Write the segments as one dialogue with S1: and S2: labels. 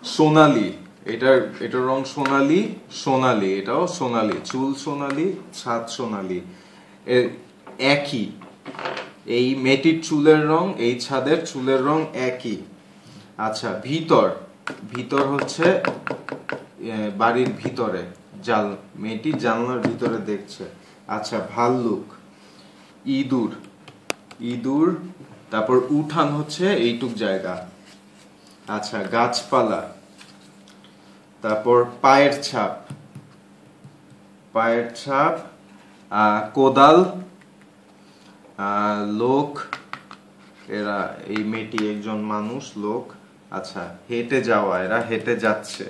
S1: সোনালী, এটার রং সোনালী, সোনালী, এটাও সোনালী, চুল সোনালী, ছাদ সোনালী, একই। এই মেয়েটির চুলের রং, এই ছাদের চুলের রং একই। আচ্ছা, ভিতর, ভিতর হচ্ছে বাড়ির ভিতরে, মেয়েটি জানলার ভিতরে দেখছে। আচ্ছা, ভাল্লুক, ইঁদুর, ইঁদুর, তারপর উঠান হচ্ছে এইটুক জায়গা। আচ্ছা, গাছপালা, তারপর পায়ের ছাপ, পায়ের ছাপ, কোদাল, লোক, এরা, এই মেয়েটি একজন মানুষ, লোক। আচ্ছা, হেঁটে যাওয়া, এরা হেঁটে যাচ্ছে।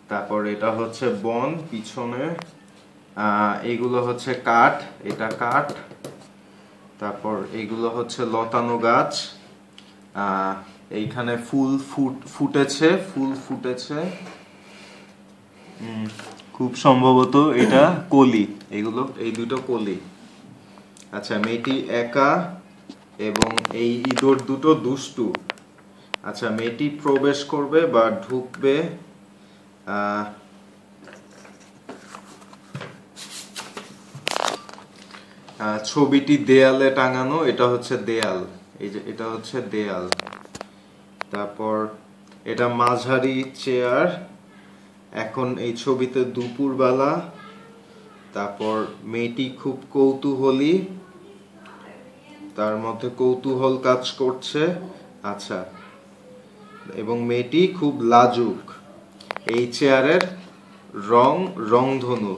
S1: তারপর এটা হচ্ছে বন পিছনে, এগুলো হচ্ছে কাঠ, এটা কাঠ। তারপর এগুলো হচ্ছে লতানো গাছ, এইখানে ফুল ফুটেছে, ফুল ফুটেছে, খুব সম্ভবত এটা কলি, এগুলো, এই দুটো কলি। আচ্ছা, মেয়েটি একা এবং এই ইঁদুর দুটো দুষ্টু। আচ্ছা, মেয়েটি প্রবেশ করবে বা ঢুকবে, ছবিটি দেয়ালে টাঙানো, এটা হচ্ছে দেয়াল, এই যে এটা হচ্ছে দেয়াল। তারপর এটা মাঝারি চেয়ার, এখন এই ছবিতে দুপুরবেলা। তারপর মেয়েটি খুব কৌতূহলী, তার মধ্যে কৌতূহল কাজ করছে। আচ্ছা, এবং মেয়েটি খুব লাজুক। এই চেয়ারের রং রংধনু,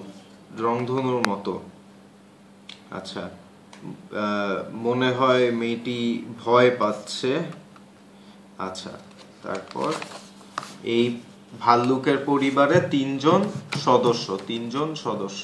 S1: রংধনুর মতো। আচ্ছা, মনে হয় মেয়েটি ভয় পাচ্ছে। আচ্ছা, তারপর এই ভাল্লুকের পরিবারে তিনজন সদস্য।